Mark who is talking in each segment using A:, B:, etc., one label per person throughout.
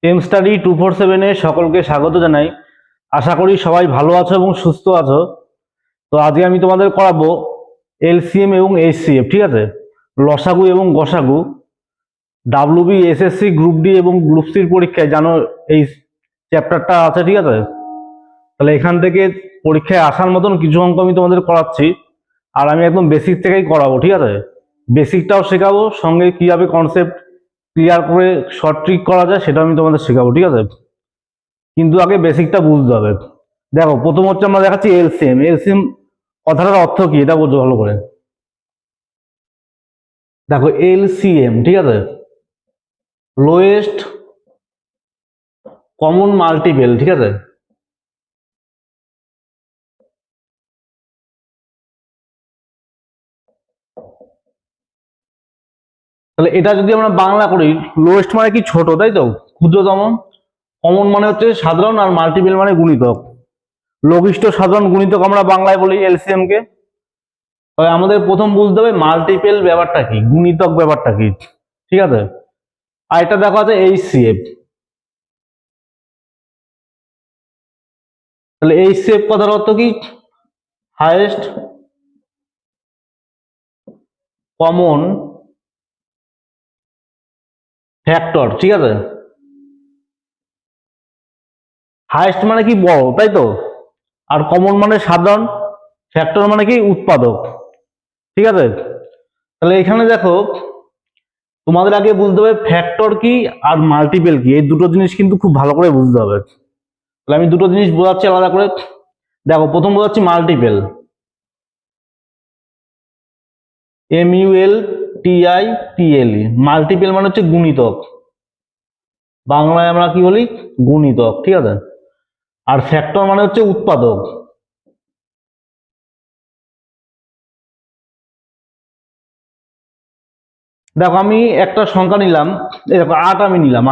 A: টেম স্টাডি 247 সকলকে স্বাগত জানাই। আশা করি সবাই ভালো আছো এবং সুস্থ আছো। তো আজকে আমি তোমাদের করাবো এলসিএম এবং এইচসিএফ, ঠিক আছে, লসাগু এবং গসাগু। ডাব্লিউবি, এসএসসি, গ্রুপ ডি এবং গ্রুপ সির পরীক্ষায় জানো এই চ্যাপ্টারটা আছে, ঠিক আছে। তাহলে এখান থেকে পরীক্ষায় আসার মতন কিছু অঙ্ক আমি তোমাদের করাচ্ছি, আর আমি একদম বেসিক থেকেই করাবো, ঠিক আছে। বেসিকটাও শেখাবো, সঙ্গে কিভাবে কনসেপ্ট ক্লিয়ার করে শর্ট ট্রিক করা যায় সেটা আমি তোমাদের শেখাবো, ঠিক আছে। কিন্তু আগে বেসিকটা বুঝতে হবে। দেখো, প্রথম হচ্ছে আমরা দেখাচ্ছি এলসিএম। এলসিএম কথাটার অর্থ কি এটা বোঝো ভালো করে। দেখো, এলসিএম, ঠিক আছে, লোয়েস্ট কমন মাল্টিপল, ঠিক আছে। তাহলে এটা যদি আমরা বাংলা করি, লোয়েস্ট মানে কি ছোট, তাই তো, ক্ষুদ্রতম। কমন মানে হচ্ছে সাধারণ, আর মাল্টিপল মানে গুণিতক। লঘিষ্ঠ সাধারণ গুণিতক আমরা বাংলায় বলি এলসিএম কে। তবে আমাদের প্রথম বুঝতে হবে মাল্টিপল ব্যাপারটা কি, গুণিতক ব্যাপারটা কি, ঠিক আছে। আর এটা দেখো আছে এইচসিএফ। তাহলে এইচসিএফ কথার অর্থ কি, হাইয়েস্ট কমন ফ্যাক্টর, ঠিক আছে। হাইয়েস্ট মানে কি বড়, তাই তো, আর কমন মানে সাধারণ, ফ্যাক্টর মানে কি উৎপাদক, ঠিক আছে। তাহলে এখানে দেখো, তোমাদের আগে বুঝতে হবে ফ্যাক্টর কি আর মাল্টিপল কি, এই দুটো জিনিস কিন্তু খুব ভালো করে বুঝতে হবে। তাহলে আমি দুটো জিনিস বোঝাচ্ছি আলাদা করে। দেখো, প্রথম বোঝাচ্ছি মাল্টিপল, MULTIPLE। মাল্টিপল মানে হচ্ছে গুণিতক, বাংলায় আমরা কি বলি, গুণিতক, ঠিক আছে। আর ফ্যাক্টর মানে হচ্ছে উৎপাদক। দেখো, আমি একটা সংখ্যা নিলাম, দেখো 8 আমি নিলাম,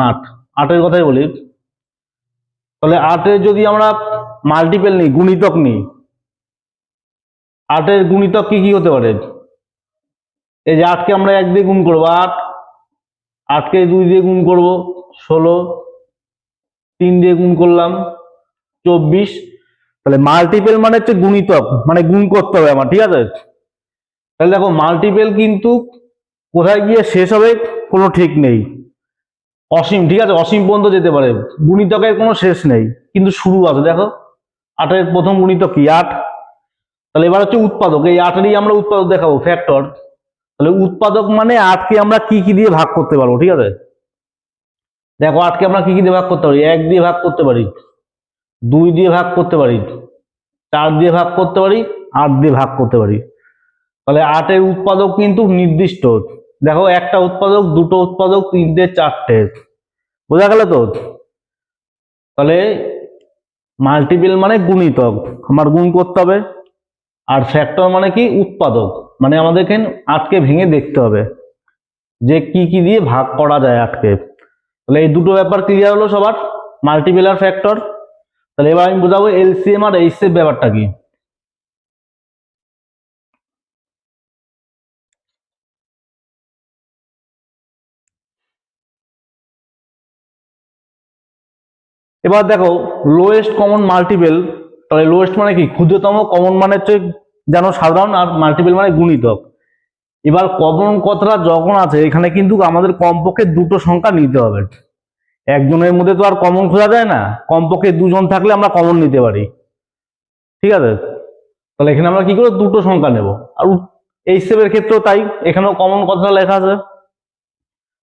A: 8 কথাই বলি। তাহলে 8 যদি আমরা মাল্টিপল নিই, গুণিতক নিই, 8 গুণিতক কি কি হতে পারে। এই যে 8 আমরা 1 দিয়ে গুণ করবো 8, 8 2 দিয়ে গুণ করবো 16, 3 দিয়ে গুণ করলাম 24। তাহলে মাল্টিপল মানে হচ্ছে গুণিতক, মানে গুণ করতে হবে আমার, ঠিক আছে। তাহলে দেখো, মাল্টিপল কিন্তু কোথায় গিয়ে শেষ হবে কোনো ঠিক নেই, অসীম, ঠিক আছে, অসীম পর্যন্ত যেতে পারে। গুণিতকের কোনো শেষ নেই, কিন্তু শুরু আছে। দেখো, 8 প্রথম গুণিতক কি 8। তাহলে এবার হচ্ছে উৎপাদক, এই 8 আমরা উৎপাদক দেখাবো, ফ্যাক্টর। তাহলে উৎপাদক মানে 8 আমরা কি কি দিয়ে ভাগ করতে পারবো, ঠিক আছে। দেখো, 8 আমরা কি কি দিয়ে ভাগ করতে পারি, 1 দিয়ে ভাগ করতে পারি, 2 দিয়ে ভাগ করতে পারি, 4 দিয়ে ভাগ করতে পারি, 8 দিয়ে ভাগ করতে পারি। তাহলে 8 উৎপাদক কিন্তু নির্দিষ্ট। দেখো, একটা উৎপাদক, দুটো উৎপাদক, 3টে, 4টে, বোঝা গেল তো। তাহলে মাল্টিপল মানে গুণিতক, আমার গুণ করতে হবে। আর ফ্যাক্টর মানে কি উৎপাদক, মানে আমাদেরকে 8কে ভেঙে দেখতে হবে যে কি কি দিয়ে ভাগ করা যায় 8কে। তাহলে এই দুটো ব্যাপার ক্লিয়ার হলো সবার, মাল্টিপল আর ফ্যাক্টর। তাহলে এবার আমি বোঝাবো এলসিএম আর এইচসিএফ ব্যাপারটা কি। এবার দেখো, লোয়েস্ট কমন মাল্টিপল। তাহলে লোয়েস্ট মানে কি ক্ষুদ্রতম, কমন মানে হচ্ছে যেন সাধারণ, আর মাল্টিপল মানে গুণিতক। এবার কমন কথাটা যখন আছে, এখানে কিন্তু আমাদের কমপক্ষে দুটো সংখ্যা নিতে হবে। একজনের মধ্যে তো আর কমন খোঁজা যায় না, কমপক্ষে দুজন থাকলে আমরা কমন নিতে পারি, ঠিক আছে। তাহলে এখানে আমরা কি করবো, দুটো সংখ্যা নেব। আর এইচসিএফ এর ক্ষেত্রেও তাই, এখানেও কমন কথাটা লেখা আছে।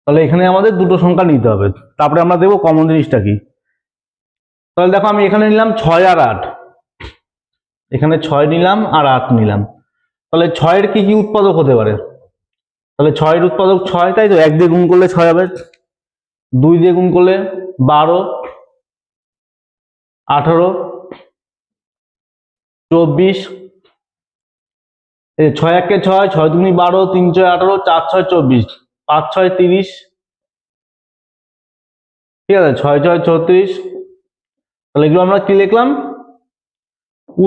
A: তাহলে এখানে আমাদের দুটো সংখ্যা নিতে হবে, তারপরে আমরা দেখবো কমন জিনিসটা কি। তাহলে দেখো, আমি এখানে নিলাম 6 আর 8, এখানে 6 নিলাম আর 8 নিলাম। তাহলে 6 কি কি উৎপাদক হতে পারে। তাহলে 6 উৎপাদক 6, তাই তো, 1 দিয়ে গুণ করলে 6 হবে, 2 দিয়ে গুণ করলে 12, 18, 24। 6 1 6, 6 2 12, 3 6 18, 4 6 24, 5 6 30, ঠিক আছে, 6 6 36। তাহলে এগুলো আমরা কি লিখলাম,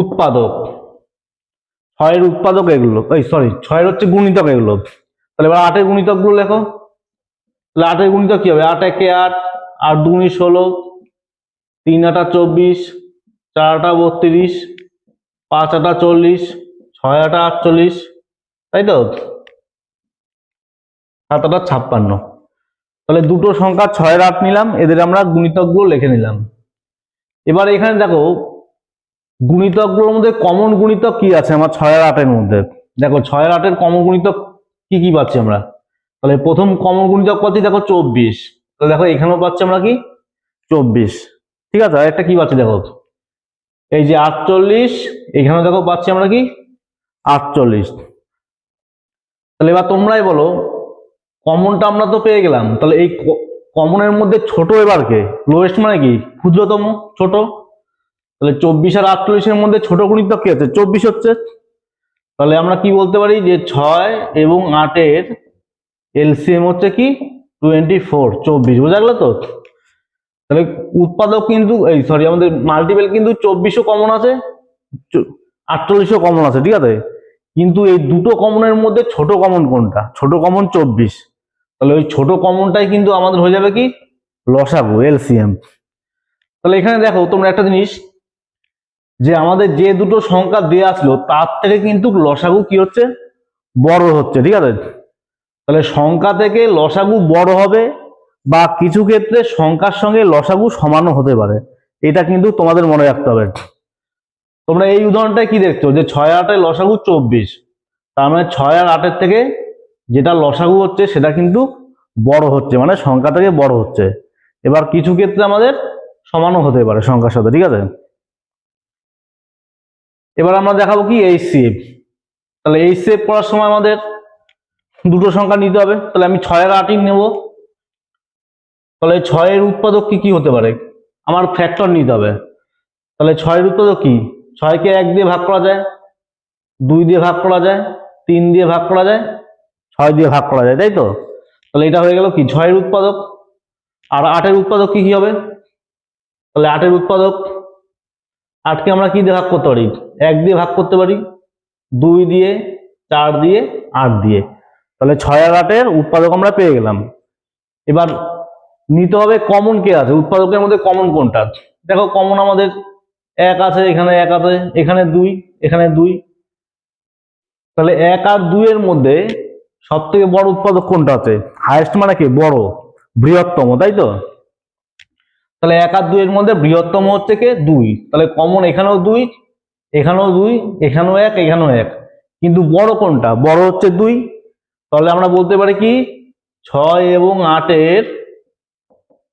A: উৎপাদক। 6 উৎপাদক এগুলো, এই সরি, 6 হচ্ছে গুণিতক এগুলো। তাহলে এবার 8 গুণিতক গুলো লেখো। তাহলে 8 গুণিতক কি হবে, 8 1 8, 8 দুগুণে 16, 3 আটা 24, 4 আটা 32, 5 আটা 40, 6 আটা 48, তাই তো, 7 আটা 56। তাহলে দুটো সংখ্যা 6 আর 8 নিলাম, এদের আমরা গুণিতকগুলো লিখে নিলাম। এবার এখানে দেখো গুণিতকগুলোর মধ্যে কমন গুণিতক কি আছে আমার 6 আর 8 এর মধ্যে। দেখো 6 আর 8 এর কমন গুণিতক কি কি পাচ্ছি আমরা। তাহলে প্রথম কমন গুণিতক পাচ্ছি দেখো 24। তাহলে দেখো এখানেও পাচ্ছি আমরা কি 24, ঠিক আছে। আর একটা কি পাচ্ছি দেখো, এই যে 48, এখানেও দেখো পাচ্ছি আমরা কি 48। তাহলে এবার তোমরাই বলো, কমনটা আমরা তো পেয়ে গেলাম, তাহলে এই কমনের মধ্যে ছোট এবার কে, লোয়েস্ট মানে কি ক্ষুদ্রতম, ছোট। তাহলে 24 আর 48 এর মধ্যে ছোট গুণিতক কি আছে, 24 হচ্ছে। তাহলে আমরা কি বলতে পারি যে 6 এবং 8 এর এলসিএম হচ্ছে কি 24, 24, বোঝা গেল তো। তাহলে উৎপাদক কিন্তু এই সরি আমাদের মাল্টিপল কিন্তু 24ও কমন আছে, 48ও কমন আছে, ঠিক আছে। কিন্তু এই দুটো কমনের মধ্যে ছোট কমন কোনটা, ছোট কমন 24। তাহলে ওই ছোট কমনটাই কিন্তু আমাদের হয়ে যাবে কি লসাগু, এলসিএম। তাহলে এখানে দেখো তোমরা একটা জিনিস, যে আমাদের যে দুটো সংখ্যা দেওয়া ছিল তার থেকে কিন্তু লসাগু কি হচ্ছে, বড় হচ্ছে, ঠিক আছে। তাহলে সংখ্যা থেকে লসাগু বড় হবে, বা কিছু ক্ষেত্রে সংখ্যার সঙ্গে লসাগু সমানও হতে পারে, এটা কিন্তু তোমাদের মনে রাখতে হবে। তোমরা এই উদাহরণটায় কি দেখছো যে 6 আর 8 লসাগু 24, তার মানে 6 আর 8 থেকে যেটা লসাগু হচ্ছে সেটা কিন্তু বড় হচ্ছে, মানে সংখ্যা থেকে বড় হচ্ছে। এবার কিছু ক্ষেত্রে আমাদের সমানও হতে পারে সংখ্যার সাথে, ঠিক আছে। এবার আমরা দেখাবো কি এইচসিএফ। তাহলে এইচসিএফ করার সময় আমাদের দুটো সংখ্যা নিতে হবে। তাহলে আমি 6 আর 8 নেব। তাহলে 6 এর উৎপাদক কি কি হতে পারে, আমার ফ্যাক্টর নিতে হবে। তাহলে 6 এর উৎপাদক কি, 6 কে 1 দিয়ে ভাগ করা যায়, 2 দিয়ে ভাগ করা যায়, 3 দিয়ে ভাগ করা যায়, 6 দিয়ে ভাগ করা যায়, তাই তো। তাহলে এটা হয়ে গেল কি 6 এর উৎপাদক। আর 8 এর উৎপাদক কি কি হবে, তাহলে 8 এর উৎপাদক, 8 কে আমরা কি দিয়ে ভাগ করতে পারি, 1 দিয়ে ভাগ করতে পারি, 2 দিয়ে, 4 দিয়ে, 8 দিয়ে। তাহলে 6 আর 8 এর উৎপাদক আমরা পেয়ে গেলাম। এবার নিতে হবে কমন কে আছে, উৎপাদকের মধ্যে কমন কোনটা। দেখো কমন আমাদের 1 আছে, এখানে 1 আছে, এখানে 2, এখানে 2। তাহলে 1 আর 2 এর মধ্যে সব থেকে বড় উৎপাদক কোনটা আছে, হাইয়েস্ট মানে কি বড়, বৃহত্তম, তাই তো। তাহলে 1 আর 2 এর মধ্যে বৃহত্তম হচ্ছে কে 2। তাহলে কমন এখানেও 2, এখানেও 2, এখানেও 1, এখানেও 1, কিন্তু বড় কোনটা, বড় হচ্ছে 2। তাহলে আমরা বলতে পারি কি 6 এবং 8 এর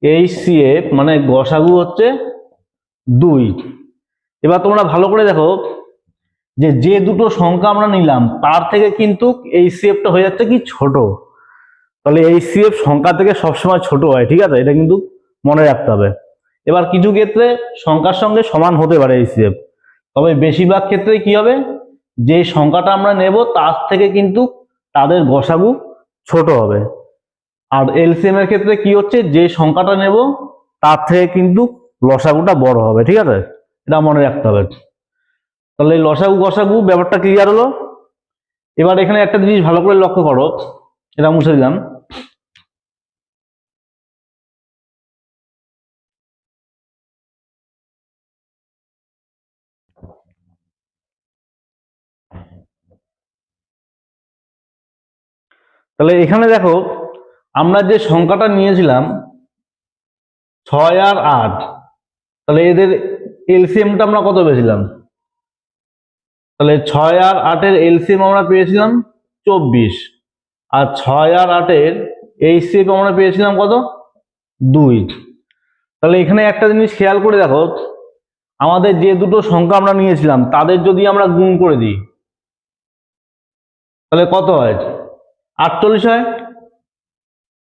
A: এইচসিএফ মানে গসাগু হচ্ছে 2। এবার তোমরা ভালো করে দেখো যে যে দুটো সংখ্যা আমরা নিলাম তার থেকে কিন্তু এইচসিএফটা হয়ে যাচ্ছে কি ছোট। তাহলে এইচসিএফ সংখ্যা থেকে সবসময় ছোট হয়, ঠিক আছে, এটা কিন্তু মনে রাখতে হবে। এবার কিছু ক্ষেত্রে সংখ্যার সঙ্গে সমান হতে পারে এইচসিএফ, তবে বেশিরভাগ ক্ষেত্রে কি হবে, যে সংখ্যাটা আমরা নেব তার থেকে কিন্তু তাদের গসাগু ছোট হবে। আর এলসিএম এর ক্ষেত্রে কি হচ্ছে, যে সংখ্যাটা নেব তার থেকে কিন্তু লসাগুটা বড় হবে, ঠিক আছে, এটা মনে রাখতে হবে। তাহলে লসাগু গসাগু ব্যাপারটা ক্লিয়ার হলো। এবার এখানে একটা জিনিস ভালো করে লক্ষ্য করো, এটা মুছে দিলাম। তাহলে এখানে দেখো আমরা যে সংখ্যাটা নিয়েছিলাম 6 আর 8, তাহলে এদের এলসিএমটা আমরা কত পেয়েছিলাম, তাহলে 6 আর 8 এর এলসিএম আমরা পেয়েছিলাম 24, আর 6 আর 8 এর এইচসিএফ আমরা পেয়েছিলাম কত, 2। তাহলে এখানে একটা জিনিস খেয়াল করে দেখো, আমাদের যে দুটো সংখ্যা আমরা নিয়েছিলাম তাদের যদি আমরা গুণ করে দিই তাহলে কত হয়, 48 হয়।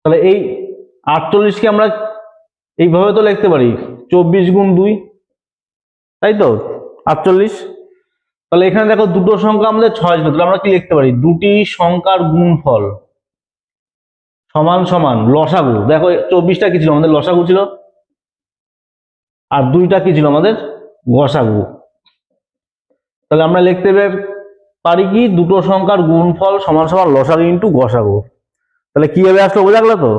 A: তাহলে এই 48কে আমরা এইভাবে তো লিখতে পারি 24 গুণ 2, তাই তো 48। তাহলে এখানে দেখো দুটো সংখ্যা আমাদের 6 ছিল, তাহলে আমরা কি লিখতে পারি, দুটি সংখ্যার গুণফল সমান সমান লসাগু। দেখো 24টা কি ছিল আমাদের, লসাগু ছিল, আর 2টা কি ছিল আমাদের গসাগু। তাহলে আমরা লিখতে পারি কি দুটো সংখ্যার গুণফল সমান সমান লসাগু ইন্টু গসাগু। তাহলে কিভাবে আসলো বোঝা গেল তো।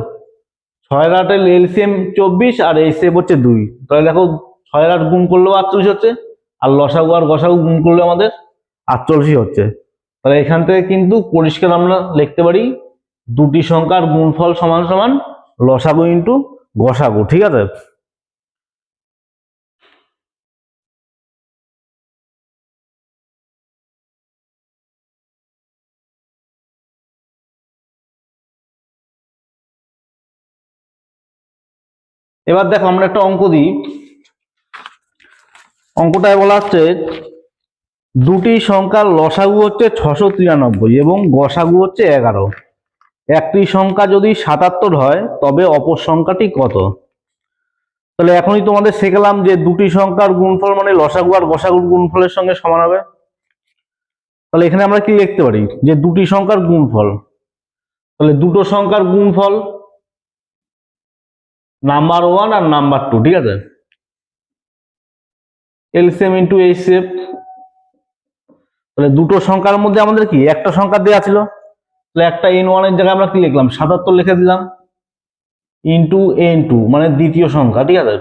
A: 6 আর 8 এলসিএম 24 আর এইচসিএফ হচ্ছে 2। তাহলে দেখো 6 আর 8 গুণ করলেও 48 হচ্ছে, আর লসাগু আর গসাগু গুণ করলে আমাদের 48 হচ্ছে। তাহলে এখান থেকে কিন্তু পরিষ্কার আমরা লিখতে পারি দুটি সংখ্যার গুণফল সমান সমান লসাগু ইন্টু গসাগু। ঠিক আছে, এবার দেখো আমরা একটা অঙ্ক দিই। অঙ্কটায় বলা হচ্ছে দুটি সংখ্যার লসাগু হচ্ছে 693 এবং গসাগু হচ্ছে 11। একটি সংখ্যা যদি 77 হয় তবে অপর সংখ্যাটি কত? তাহলে এখনই তোমাদের শেখালাম যে দুটি সংখ্যার গুণফল মানে লসাগু আর গসাগুর গুণফলের সঙ্গে সমান হবে। তাহলে এখানে আমরা কি লিখতে পারি যে দুটি সংখ্যার গুণফল, তাহলে দুটো সংখ্যার গুণফল নাম্বার 1 আর নাম্বার 2। ঠিক আছে, এলসিএম ইন্টু এইচসিএফ। তাহলে দুটো সংখ্যার মধ্যে আমাদের কি একটা সংখ্যা দেওয়া ছিল, তাহলে একটা n1 এর জায়গায় আমরা কি লিখলাম 77 লিখে দিলাম ইন্টু n2 মানে দ্বিতীয় সংখ্যা। ঠিক আছে,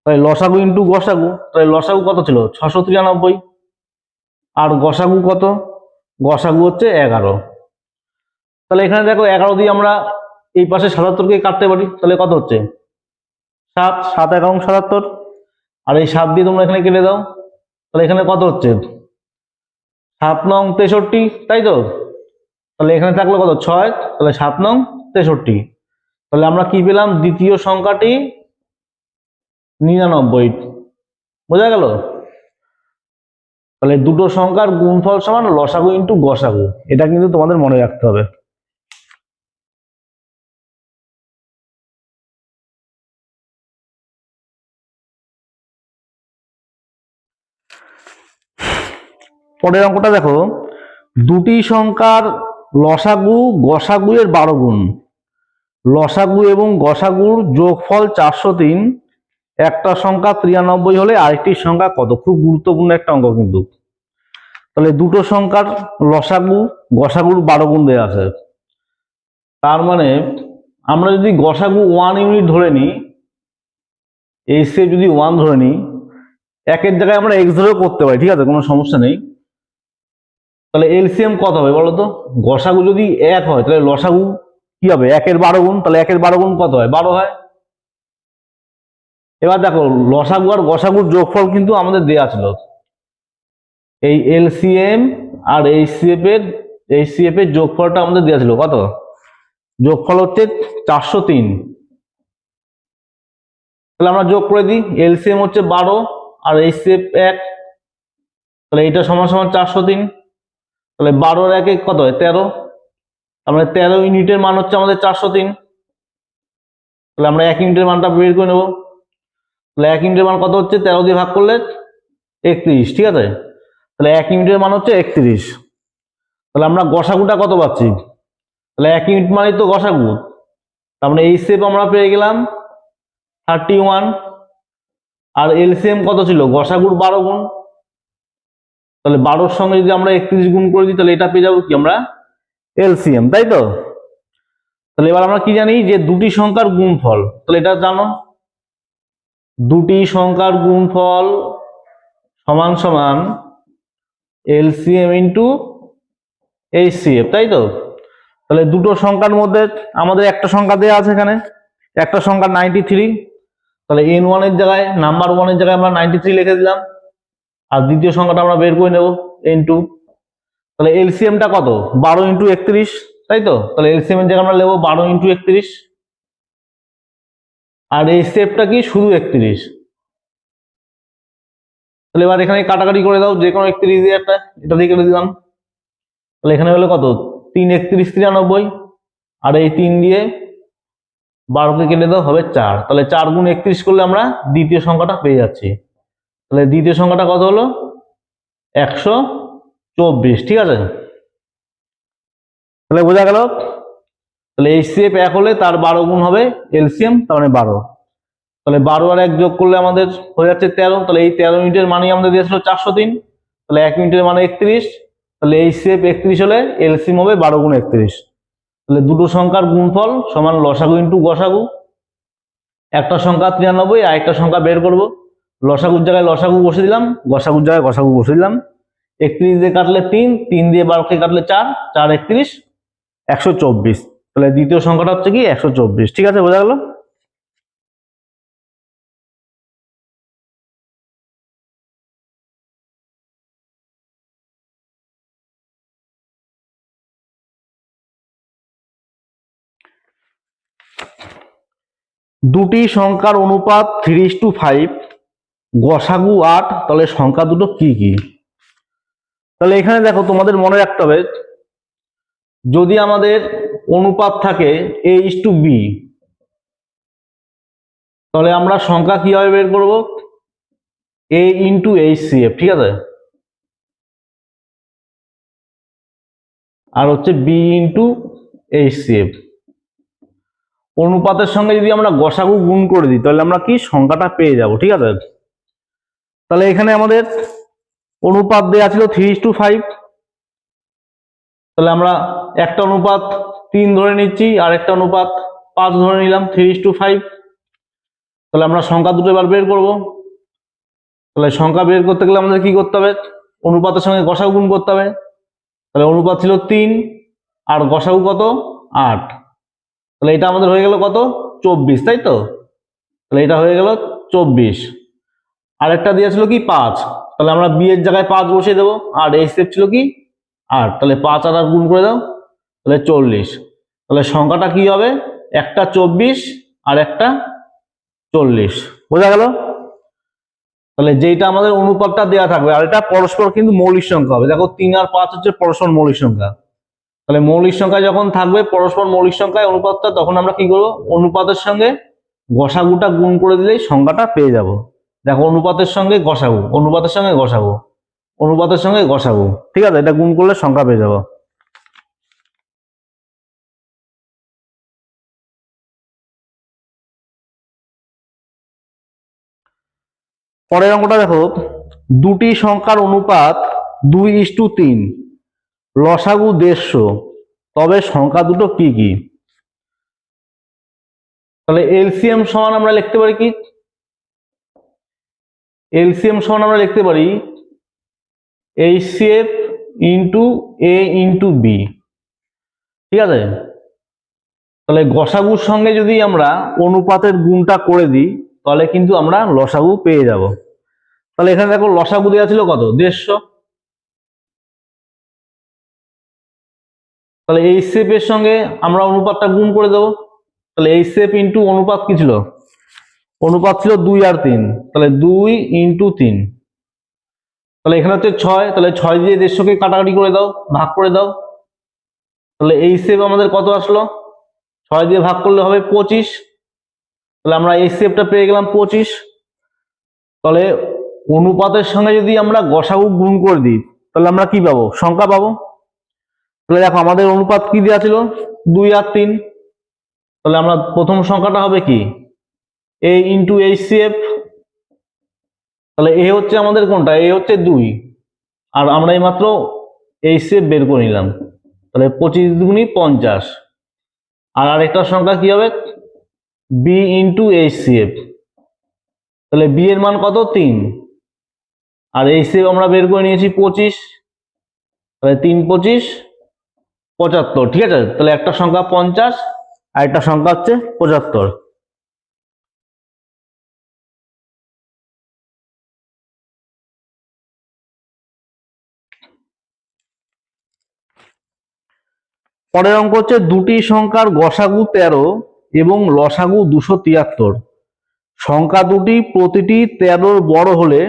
A: তাহলে লসাগু ইন্টু গসাগু, তাহলে লসাগু কত ছিল 693 আর গসাগু কত, গসাগু হচ্ছে 11। তাহলে এখানে দেখো 11 দিয়ে আমরা এই পাশে 77কে কাটতে পারি, তাহলে কত হচ্ছে 7, 7 এবং 77, আর এই 7 দিয়ে তোমরা এখানে কেটে দাও, তাহলে এখানে কত হচ্ছে 7 নং 63, তাই তো। তাহলে এখানে থাকলো কত 6, তাহলে 7 নং 63। তাহলে আমরা কি পেলাম দ্বিতীয় সংখ্যাটি 99। বোঝা গেল? তাহলে দুটো সংখ্যার গুণফল সমান লসাগু ইন্টু গসাগু, এটা কিন্তু তোমাদের মনে রাখতে হবে। পরের অঙ্কটা দেখো, দুটি সংখ্যার লসাগু গসাগু এর 12 গুণ, লসাগু এবং গসাগুর যোগফল 403, একটা সংখ্যা 93 হলে আরেকটি সংখ্যা কত? খুব গুরুত্বপূর্ণ একটা অঙ্ক কিন্তু। তাহলে দুটো সংখ্যার লসাগু গসাগুর 12 গুণ দেওয়া আছে, তার মানে আমরা যদি গসাগু 1 ইউনিট ধরে নিই, এইচসিএফ যদি 1 ধরে নিই, একের জায়গায় আমরা এক্স ধরেও করতে পারি, ঠিক আছে, কোনো সমস্যা নেই। তাহলে এলসিএম কত হবে বলো তো? গসাগু যদি 1 হয় তাহলে লসাগু কি হবে 1 এর 12 গুণ, তাহলে 1 এর 12 গুণ কত হয় 12 হয়। এবার দেখো লসাগু আর গসাগুর যোগফল কিন্তু আমাদের দেয়া ছিল, এই এলসিএম আর এইচসিএফ এর যোগফলটা আমাদের দেয়া ছিল কত? যোগফল হচ্ছে 403। তাহলে আমরা যোগ করে দিই, এলসিএম হচ্ছে 12 আর এইচসিএফ 1, তাহলে এটা সমান সমান 403। তাহলে 12 আর 1 কত হয় 13, তার মানে 13 ইউনিটের মান হচ্ছে আমাদের 403। তাহলে আমরা 1 ইউনিটের মানটা বের করে নেব। তাহলে 1 ইউনিটের মান কত হচ্ছে 13 দিয়ে ভাগ করলে 31। ঠিক আছে, তাহলে 1 ইউনিটের মান হচ্ছে 31। তাহলে আমরা গসাগুটা কত পাচ্ছি? তাহলে 1 ইউনিট মানে তো গসাগু, তার মানে এইচসিএফ আমরা পেয়ে গেলাম 31, আর এলসিএম কত ছিল গসাগুর 12 গুণ, তাহলে 12-র সঙ্গে যদি আমরা 31 গুণ করে দিই তাহলে এটা পেয়ে যাবো কি আমরা এলসিএম, তাই তো। তাহলে এবার আমরা কি জানি যে দুটি সংখ্যার গুণফল, তাহলে এটা জানো দুটি সংখ্যার গুণফল সমান সমান এলসিএম ইন্টু এইচসিএফ, তাই তো। তাহলে দুটো সংখ্যার মধ্যে আমাদের একটা সংখ্যা দেওয়া আছে, এখানে একটা সংখ্যা 93, তাহলে n1 এর জায়গায় নাম্বার 1 এর জায়গায় আমরা 93 লিখে দিলাম, আর দ্বিতীয় সংখ্যাটা আমরা বের করে নেব n2। তাহলে এলসিএমটা কত 12 ইন্টু 31, তাই তো। তাহলে এলসিএম এর জায়গায় আমরা নেব 12 ইন্টু 31, আর এইচসিএফটা কি শুধু 31। তাহলে এবার এখানে কাটাকাটি করে দাও, যে কোনো 31 দিয়ে এটা দিয়ে কেটে দিলাম, তাহলে এখানে হলো কত 3 31 93, আর এই 3 দিয়ে 12কে কেটে দাও হবে 4। তাহলে 4 গুণ 31 করলে আমরা দ্বিতীয় সংখ্যাটা পেয়ে যাচ্ছি। তাহলে দ্বিতীয় সংখ্যাটা কত হলো 124। ঠিক আছে, তাহলে বোঝা গেল। তাহলে এইচসিএফ 1 হলে তার 12 গুণ হবে এলসিএম, তার মানে 12। তাহলে 12 আর 1 যোগ করলে আমাদের হয়ে যাচ্ছে 13। তাহলে এই 13 ইউনিটের মানই আমাদের দিয়েছিল 403, তাহলে 1 ইউনিটের মানে 31। তাহলে এইচসিএফ 31 হলে এলসিএম হবে 12 গুণ 31। তাহলে দুটো সংখ্যার গুণফল সমান লসাগু ইন্টু গসাগু। একটা সংখ্যা 93 আর একটা সংখ্যা বের করব। লসাগুর জায়গায় লসাগু বসে দিলাম, গসাগুর জায়গায় গসাগু বসে দিলাম। 31 দিয়ে কাটলে 3, 3 দিয়ে 12কে কাটলে 4, 4 31 124। তাহলে দ্বিতীয় সংখ্যাটা হচ্ছে কি 124। ঠিক আছে, বোঝা গেল? দুটি সংখ্যার অনুপাত 3:5, গসাগু 8, তাহলে সংখ্যা দুটো কি কি? তাহলে এখানে দেখো, তোমাদের মনে রাখতে হবে, যদি আমাদের অনুপাত থাকে A:B, তাহলে আমরা সংখ্যা কিভাবে বের করব? A ইন্টু HCF, ঠিক আছে, আর হচ্ছে B ইন্টু HCF। অনুপাতের সঙ্গে যদি আমরা গসাগু গুণ করে দিই তাহলে আমরা কি সংখ্যাটা পেয়ে যাব। ঠিক আছে, তাহলে এখানে আমাদের অনুপাত দেওয়া ছিল 3:5, তাহলে আমরা একটা অনুপাত 3 ধরে নিচ্ছি আর একটা অনুপাত 5 ধরে নিলাম, 3:5। তাহলে আমরা সংখ্যা দুটো এবার বের করব। তাহলে সংখ্যা বের করতে গেলে আমাদের কি করতে হবে? অনুপাতের সঙ্গে গসাগু গুণ করতে হবে। তাহলে অনুপাত ছিল 3 আর গসাগু কত? 8। তাহলে এটা আমাদের হয়ে গেল কত? 24, তাই তো? তাহলে এটা হয়ে গেল 24। আরেকটা দিয়েছিল কি 5, তাহলে আমরা বি এর জায়গায় 5 বসিয়ে দেবো। আর HCF ছিল কি 8, তাহলে 5 আর 8 গুণ করে দাও, তাহলে 40। তাহলে সংখ্যাটা কি হবে? একটা 24 আর একটা 40। বোঝা গেল? তাহলে যেটা আমাদের অনুপাতটা দেওয়া থাকবে, আর এটা পরস্পর কিন্তু মৌলিক সংখ্যা হবে। দেখো 3 আর 5 হচ্ছে পরস্পর মৌলিক সংখ্যা। তাহলে মৌলিক সংখ্যা যখন থাকবে পরস্পর মৌলিক সংখ্যায় অনুপাতটা, তখন আমরা কি করবো? অনুপাতের সঙ্গে গসাগুটা গুণ করে দিলেই সংখ্যাটা পেয়ে যাব। দেখো, অনুপাতের সঙ্গে গসাগু, অনুপাতের সঙ্গে গসাগু, অনুপাতের সঙ্গে গসাগু, ঠিক আছে, এটা গুণ করলে সংখ্যা পেয়ে যাব। পরের অঙ্কটা দেখো, দুটি সংখ্যার অনুপাত 2:3, লসাগু 150, তবে সংখ্যা দুটো কি কি? তাহলে এলসিএম সমান আমরা লিখতে পারি কি? এলসিএম সমান আমরা লিখতে পারি HCF into A into B, ঠিক আছে। তাহলে গসাগুর সঙ্গে যদি আমরা অনুপাতের গুণটা করে দিই তাহলে কিন্তু আমরা লসাগু পেয়ে যাব। তাহলে এখানে দেখো, লসাগু দেওয়া ছিল কত? 150। তাহলে HCF এর সঙ্গে আমরা অনুপাতটা গুণ করে দেবো। তাহলে HCF ইন্টু অনুপাত কি ছিল? অনুপাত ছিল 2 আর 3, তাহলে 2 ইন্টু 3। তাহলে এখানে হচ্ছে 6, তাহলে 6 দিয়ে 150কে কাটাকাটি করে দাও, ভাগ করে দাও। তাহলে HCF আমাদের কত আসলো? 6 দিয়ে ভাগ করলে হবে 25। তাহলে আমরা HCFটা পেয়ে গেলাম 25। তাহলে অনুপাতের সঙ্গে যদি আমরা গসাগু গুণ করে দিই তাহলে আমরা কি পাবো? সংখ্যা পাবো। তাহলে দেখো, আমাদের অনুপাত কি দেওয়া ছিল? 2 আর 3। তাহলে আমরা প্রথম সংখ্যাটা হবে কি? A into HCF। তাহলে এ হচ্ছে আমাদের কোনটা? এ হচ্ছে 2, আর আমরা এইমাত্র HCF বের করে নিলাম। তাহলে 25 দুগুণী 50। আর আরেকটা সংখ্যা কি হবে? B into HCF। তাহলে B এর মান কত? 3, আর HCF আমরা বের করে নিয়েছি 25। তাহলে 3 25 75, ঠিক আছে। তাহলে একটা সংখ্যা 50 আর একটা সংখ্যা হচ্ছে 75। পরের অঙ্ক হচ্ছে, দুটি সংখ্যার গসাগু 13 এবং লসাগু 273, সংখ্যা দুটি প্রতিটি 13 বড় হলে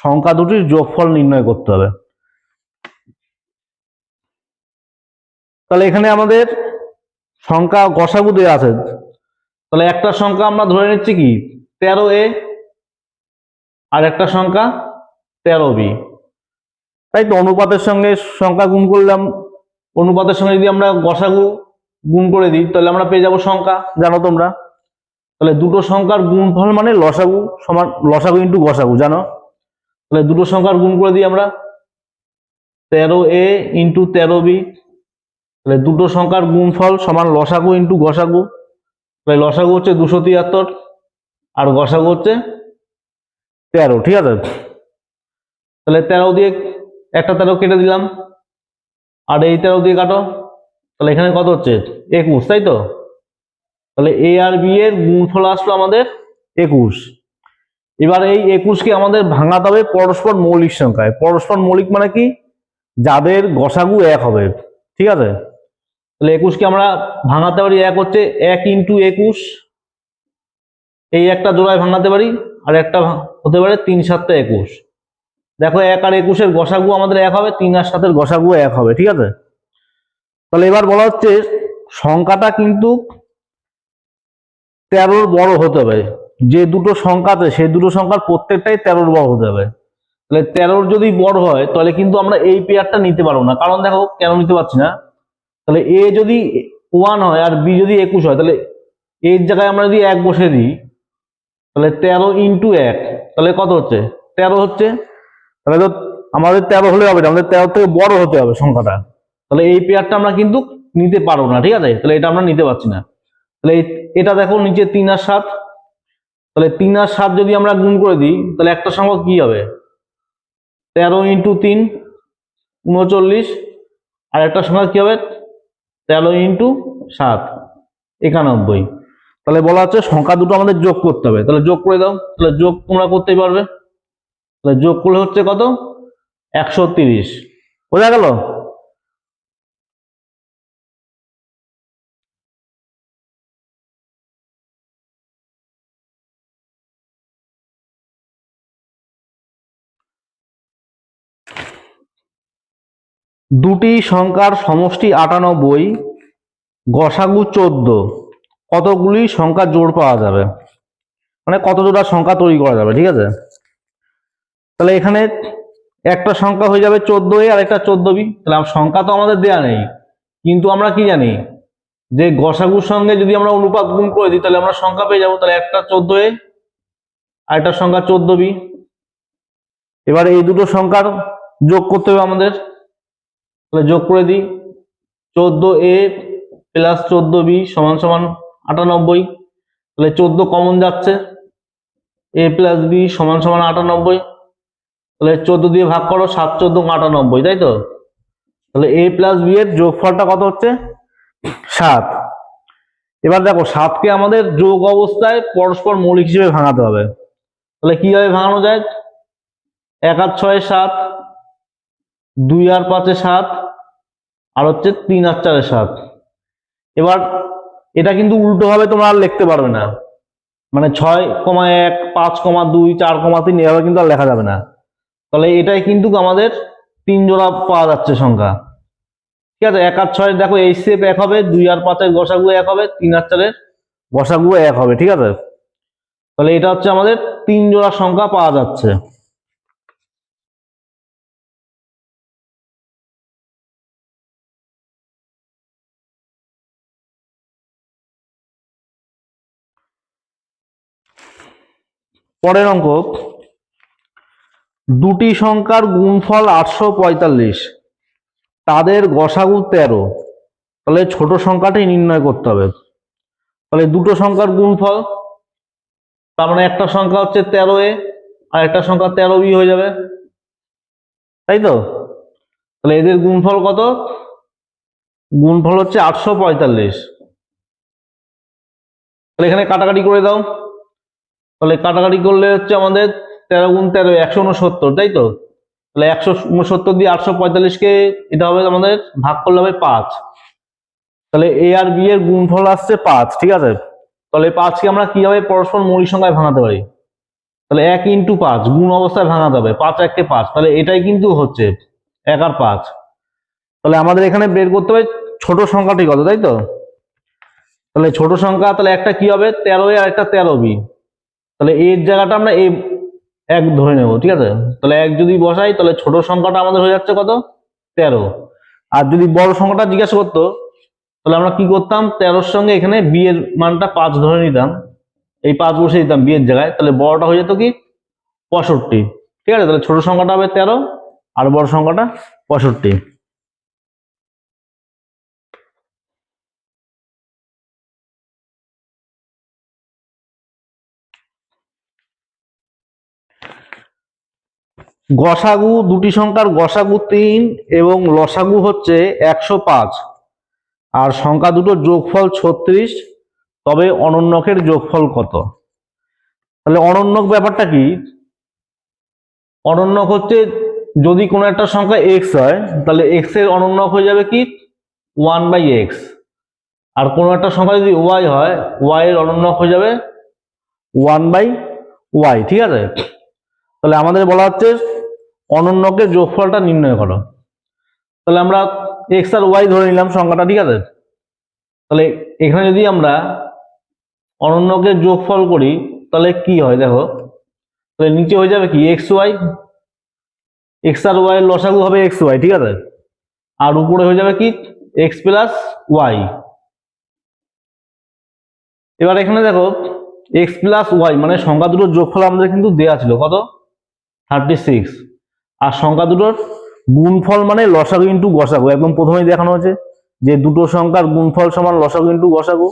A: সংখ্যা দুটির যোগফল নির্ণয় করতে হবে। তাহলে এখানে আমাদের সংখ্যা গসাগু দেওয়া আছে। তাহলে একটা সংখ্যা আমরা ধরে নিচ্ছি কি 13A, আর একটা সংখ্যা 13B, তাই তো। অনুপাতের সঙ্গে সংখ্যা গুণ করলাম, অনুপাতের সঙ্গে যদি আমরা গসাগু গুণ করে দিই তাহলে আমরা পেয়ে যাব সংখ্যা, জানো তোমরা। তাহলে দুটো সংখ্যার গুণফল মানে লসাগু সমান লসাগু ইন্টু গসাগু, জানো। তাহলে দুটো সংখ্যার গুণ করে দিই আমরা, 13A ইন্টু 13B। তাহলে দুটো সংখ্যার গুণফল সমান লসাগু ইন্টু গসাগু। তাহলে লসাগু হচ্ছে 273 আর গসাগু হচ্ছে 13, ঠিক আছে। তাহলে 13 দিয়ে একটা 13 কেটে দিলাম, আর এই 13 দিয়ে কাটো, তাহলে এখানে কত হচ্ছে 21, তাই তো। তাহলে এ আর বি এর গুণফল আসলো আমাদের 21। এবার এই 21কে আমাদের ভাঙাতে হবে পরস্পর মৌলিক সংখ্যায়। পরস্পর মৌলিক মানে কি, যাদের গসাগু 1 হবে, ঠিক আছে। তাহলে 21কে আমরা ভাঙাতে পারি, এক হচ্ছে 1 ইন্টু 21, এই একটা জোড়ায় ভাঙাতে পারি, আর একটা হতে পারে 3 7 21। দেখো 1 আর 21-এর গসাগু আমাদের 1 হবে, 3 আর 7-এর গসাগু 1 হবে, ঠিক আছে। তাহলে এবার বলা হচ্ছে সংখ্যাটা কিন্তু 13-র বড় হতে হবে। যে দুটো সংখ্যাতে সেই দুটো সংখ্যার প্রত্যেকটাই 13-র বড় হতে হবে। তাহলে 13-র যদি বড় হয় তাহলে কিন্তু আমরা এই পেয়ারটা নিতে পারবো না। কারণ দেখো কেন নিতে পারছি না, তাহলে এ যদি 1 হয় আর বি যদি 21 হয়, তাহলে এর জায়গায় আমরা যদি 1 বসে দিই, তাহলে 13 ইন্টু 1, তাহলে কত হচ্ছে 13 হচ্ছে। তাহলে তো আমাদের 13 হলে হবে না, আমাদের 13 থেকে বড় হতে হবে সংখ্যাটা। তাহলে এই পেয়ারটা আমরা কিন্তু নিতে পারবো না, ঠিক আছে। তাহলে এটা আমরা নিতে পারছি না। তাহলে এটা দেখো নিচে 3 আর 7, তাহলে 3 আর 7 যদি আমরা গুণ করে দিই, তাহলে একটা সংখ্যা কি হবে 13 ইন্টু 3 39, আর একটা সংখ্যা কি হবে 13 ইন্টু 7 91। তাহলে বলা হচ্ছে সংখ্যা দুটো আমাদের যোগ করতে হবে। তাহলে যোগ করে দাও, তাহলে যোগ তোমরা করতেই পারবে। তাহলে যোগ করলে হচ্ছে কত 130, বোঝা গেল। দুটি সংখ্যার সমষ্টি 98, গসাগু 14, কতগুলি সংখ্যা জোড় পাওয়া যাবে, মানে কত জোড়া সংখ্যা তৈরি করা যাবে, ঠিক আছে। তাহলে এখানে একটা সংখ্যা হয়ে যাবে 14a আর একটা 14b। তাহলে সংখ্যা তো আমাদের দেয়া নেই, কিন্তু আমরা কি জানি যে গসাগুর সঙ্গে যদি আমরা অনুপাত গুণ করে দিই তাহলে আমরা সংখ্যা পেয়ে যাবো। তাহলে একটা 14a আর একটা সংখ্যা 14b। এবার এই দুটো সংখ্যার যোগ করতে হবে আমাদের। তাহলে যোগ করে দিই, 14a প্লাস 14b সমান সমান 98। তাহলে 14 কমন যাচ্ছে, a প্লাস b সমান সমান 98। তাহলে 14 দিয়ে ভাগ করো, 7 14 98, তাই তো। তাহলে a প্লাস b এর যোগফলটা কত হচ্ছে 7। এবার দেখো 7কে আমাদের যোগ অবস্থায় পরস্পর মৌলিক হিসেবে ভাঙাতে হবে। তাহলে কিভাবে ভাঙানো যায়, 1 আর 6 7, 2 আর 5 7, আর হচ্ছে 3 আর 4 7। এবার এটা কিন্তু উল্টো ভাবে তোমরা আর লিখতে পারবে না, মানে 6,1 5,2 4,3 এভাবে কিন্তু আর লেখা যাবে না। তাহলে এটাই কিন্তু আমাদের 3 জোড়া পাওয়া যাচ্ছে সংখ্যা, ঠিক আছে। 1 আর 6 দেখো এই শেপ 1 হবে, 2 আর 5-এর গসাগু 1 হবে, 3 আর 4-এর গসাগু 1 হবে, ঠিক আছে। তাহলে এটা হচ্ছে আমাদের 3 জোড়া সংখ্যা পাওয়া যাচ্ছে। পরের অঙ্ক, দুটি সংখ্যার গুণফল 845, তাদের গসাগু 13। তাহলে ছোট সংখ্যাটাই নির্ণয় করতে হবে। তাহলে দুটো সংখ্যার গুণফল, তার মানে একটা সংখ্যা হচ্ছে 13a আর একটা সংখ্যা 13b হয়ে যাবে, তাই তো। তাহলে এদের গুণফল কত, গুণফল হচ্ছে 845। তাহলে এখানে কাটাকাটি করে দাও, তাহলে কাটাকাটি করলে হচ্ছে আমাদের 13 গুণ 13 169, তাই তো। তাহলে 169 দিয়ে 845-কে এটা হবে আমাদের ভাগ করলে হবে 5। তাহলে এ আর বি এর গুণফল আসছে 5, ঠিক আছে। তাহলে 5কে আমরা কিভাবে পরস্পর মৌলিক সংখ্যায় ভাঙাতে পারি, তাহলে 1 ইন্টু 5 গুণ অবস্থায় ভাঙাতে হবে, 5 1 5। তাহলে এটাই কিন্তু হচ্ছে 1 আর 5। তাহলে আমাদের এখানে বের করতে হবে ছোট সংখ্যাটি কত, তাই তো। তাহলে ছোট সংখ্যা, তাহলে একটা কি হবে 13a আর একটা 13b। তাহলে এর জায়গাটা আমরা এই 1 ধরে নেব, ঠিক আছে। তাহলে 1 যদি বসাই তাহলে ছোট সংখ্যাটা আমাদের হয়ে যাচ্ছে কত 13। আর যদি বড় সংখ্যাটা জিজ্ঞাসা করতো তাহলে আমরা কি করতাম, 13-র সঙ্গে এখানে বি এর মানটা 5 ধরে নিতাম, এই 5 বসে দিতাম বি এর জায়গায়। তাহলে বড়টা হয়ে যেত কি 65, ঠিক আছে। তাহলে ছোট সংখ্যাটা হবে 13 আর বড় সংখ্যাটা 65। গসাগু, দুটি সংখ্যার গসাগু 3 এবং লসাগু হচ্ছে 105, আর সংখ্যা দুটোর যোগফল 36, তবে অনন্যকের যোগফল কত? তাহলে অনন্যক ব্যাপারটা কি? অনন্যক হচ্ছে যদি কোনো একটা সংখ্যা x হয় তাহলে x এর অনন্যক হয়ে যাবে কি 1/x, আর কোনো একটা সংখ্যা যদি y হয় y এর অনন্যক হয়ে যাবে 1/y। ঠিক আছে, তাহলে আমাদের বলা হচ্ছে অনন্যকের যোগফলটা নির্ণয় করো। তাহলে আমরা x আর y ধরে নিলাম সংখ্যাটা, ঠিক আছে। তাহলে এখানে যদি আমরা অনন্যকের যোগফল করি তাহলে কি হয় দেখো, তাহলে নিচে হয়ে যাবে কি xy, x আর y এর লসাগু হবে xy, ঠিক আছে, আর উপরে হয়ে যাবে কি x প্লাস y। এবার এখানে দেখো x প্লাস y মানে সংখ্যা দুটোর যোগফল আমাদের কিন্তু দেয়া ছিল কত 36, আর সংখ্যা দুটোর গুণফল মানে লসাগু ইন্টু গসাগু, একদম প্রথমেই দেখানো হয়েছে যে দুটো সংখ্যার গুণফল সমান লসাগু ইন্টু গসাগু।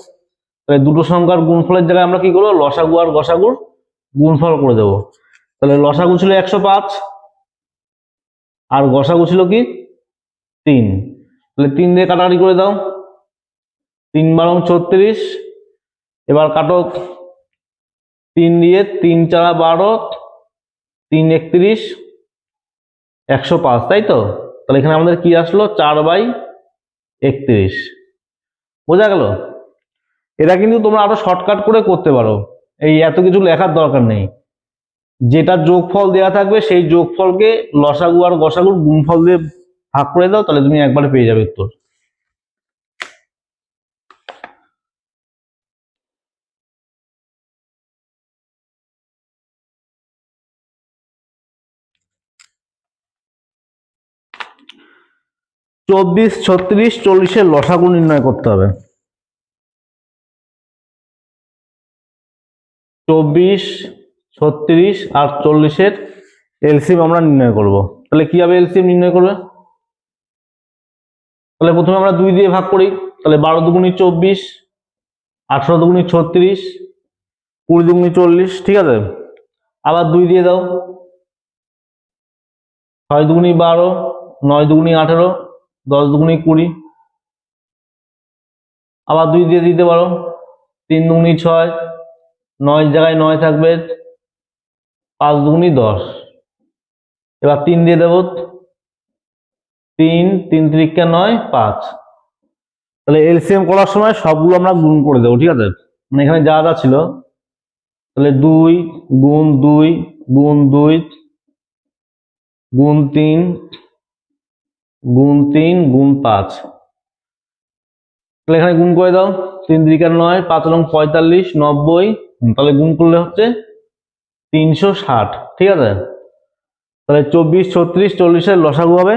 A: তাহলে দুটো সংখ্যার গুণফলের জায়গায় আমরা কি করবো, লসাগু আর গসাগুর গুণফল করে দেবো। তাহলে লসাগু ছিল 105 আর গসাগু ছিল কি 3, তাহলে 3 দিয়ে কাটাকাটি করে দাও, 3 বারং 36, এবার কাটো 3 দিয়ে, 3 4 12, 3 31, 105, তাই তো। তাহলে এখানে আমাদের কি আসলো 4/31, বোঝা গেল। এটা কিন্তু তোমরা আরো শর্টকাট করে করতে পারো, এই এত কিছু লেখার দরকার নেই। যেটা যোগফল দেয়া থাকবে সেই যোগফলকে লসাগু আর গসাগুর গুণফল দিয়ে ভাগ করে দাও, তাহলে তুমি একবারে পেয়ে যাবে উত্তর। চব্বিশ, 36, 40-এর লসাগু নির্ণয় করতে হবে। 24, 36 আর 40-এর এলসিএম আমরা নির্ণয় করব। তাহলে কি হবে এলসিএম নির্ণয় করবে? তাহলে প্রথমে আমরা 2 দিয়ে ভাগ করি, তাহলে 12 দুগুণী 24, 18 দুগুণী 36, 20 দুগুণী 40, ঠিক আছে। আবার 2 দিয়ে দাও, 6 দুগুণী 12, 9 দুগুণী 18, 10 দুগুণী 20, আবার 2 দিয়ে দিতে পারো, 3 দুগুণী 6, 9 জায়গায় 9 থাকবে, 5 দুগুণী 10, এবার 3 দিয়ে দেবো, 3 3 3 9, 5। তাহলে এলসিএম করার সময় সবগুলো আমরা গুণ করে দেবো, ঠিক আছে, মানে এখানে যা যা ছিল। তাহলে 2 গুণ 2 গুণ 2 গুণ 3 গুণ 3 গুণ 5, তাহলে এখানে গুণ করে দাও, 3 3 9, 5 রং 45, 90, তাহলে গুণ করলে হচ্ছে 360, ঠিক আছে। তাহলে 24, 36, 40-এর লসাগু হবে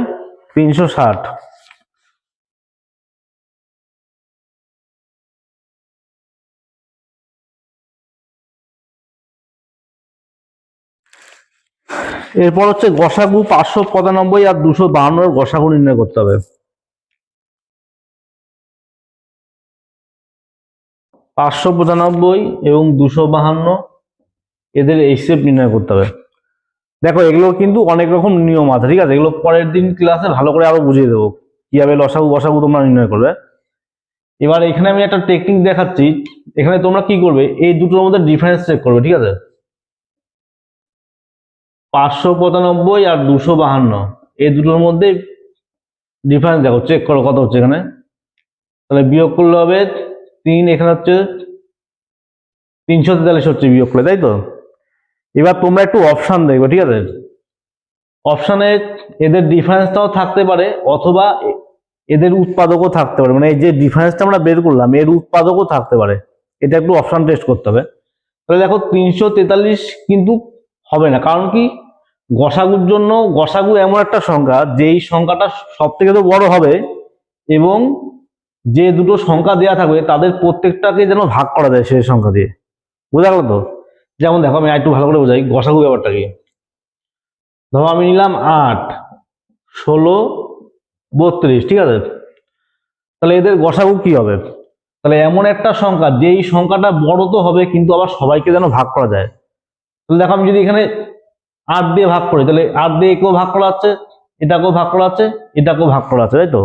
A: 360। এরপর হচ্ছে গসাগু 595 আর 252-এর গসাগু নির্ণয় করতে হবে। 595 এবং 252 এদের এইচএফ নির্ণয় করতে হবে। দেখো এগুলো কিন্তু অনেক রকম নিয়ম আছে, ঠিক আছে, এগুলো পরের দিন ক্লাসে ভালো করে আরো বুঝিয়ে দেবো কিভাবে লসাগু গসাগু তোমরা নির্ণয় করবে। এবার এখানে আমি একটা টেকনিক দেখাচ্ছি, এখানে তোমরা কি করবে, এই দুটোর মধ্যে ডিফারেন্স চেক করবে, ঠিক আছে। 595 আর 252 এই দুটোর মধ্যে ডিফারেন্স দেখো, চেক করো কত হচ্ছে এখানে। তাহলে বিয়োগ করলে হবে 3, এখানে হচ্ছে 343 হচ্ছে বিয়োগ করলে, তাই তো। এবার তোমরা একটু অপশান দেখবে, ঠিক আছে, অপশানে এদের ডিফারেন্সটাও থাকতে পারে অথবা এদের উৎপাদকও থাকতে পারে, মানে এই যে ডিফারেন্সটা আমরা বের করলাম এর উৎপাদকও থাকতে পারে, এটা একটু অপশান টেস্ট করতে হবে। তাহলে দেখো 343 কিন্তু হবে না, কারণ কি, গসাগুর জন্য গসাগু এমন একটা সংখ্যা যেই সংখ্যাটা সব থেকে তো বড় হবে এবং যে দুটো সংখ্যা দেয়া থাকবে তাদের প্রত্যেকটাকে যেন ভাগ করা যায় সেই সংখ্যা দিয়ে, বোঝা গেল তো। যেমন দেখো আমি একটু ভালো করে বোঝাই গসাগু ব্যাপারটা কি। ধরো আমি নিলাম 8, 16, 32, ঠিক আছে, তাহলে এদের গসাগু কি হবে, তাহলে এমন একটা সংখ্যা যেই সংখ্যাটা বড় তো হবে কিন্তু আবার সবাইকে যেন ভাগ করা যায়। তাহলে দেখো আমি যদি এখানে 8 দিয়ে ভাগ করি, তাহলে 8 দিয়ে একেও ভাগ করা আছে, এটাকেও ভাগ করা আছে, এটাকেও ভাগ করা আছে, তাই তো।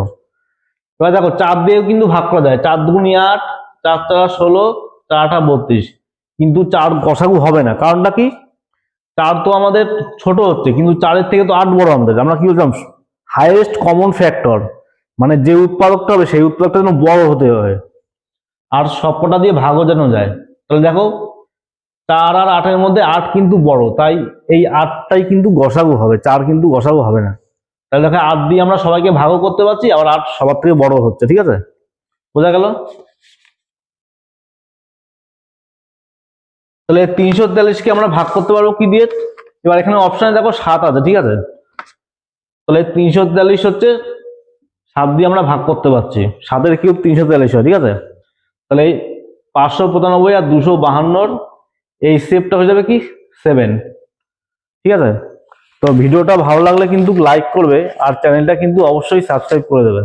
A: এবার দেখো 4 দিয়েও কিন্তু ভাগ করা যায়, 4 দুগুণি 8, 4 4 16, 4 8 32, কিন্তু 4 গসাগু হবে না। কারণটা কি? 4 তো আমাদের ছোট হচ্ছে, কিন্তু 4-এর থেকে তো 8 বড় আমাদের। আমরা কি বলছিলাম? হাইয়েস্ট কমন ফ্যাক্টর, মানে যে উৎপাদকটা হবে সেই উৎপাদকটা যেন বড় হতে হয়, আর সবকটা দিয়ে ভাগও যেন যায়। তাহলে দেখো 4 আর 8-এর মধ্যে 8 কিন্তু বড়, তাই এই 8টাই কিন্তু গসাগু হবে, 4 কিন্তু গসাগু হবে না। তাহলে দেখো 8 দিয়ে আমরা সবাইকে ভাগও করতে পারছি, আবার 8 সবার থেকে বড় হচ্ছে। ঠিক আছে, বোঝা গেল? তাহলে 343-কে আমরা ভাগ করতে পারবো কি দিয়ে? এবার এখানে অপশনে দেখো 7 আছে, ঠিক আছে। তাহলে 343 হচ্ছে 7 দিয়ে আমরা ভাগ করতে পারছি, 7-এর কিউব 343 হয়, ঠিক আছে। তাহলে 595 আর 252 এই সেভটা হয়ে যাবে কি 7, ঠিক আছে। তো ভিডিওটা ভালো লাগলে কিন্তু লাইক করবে, আর চ্যানেলটা কিন্তু অবশ্যই সাবস্ক্রাইব করে দেবে।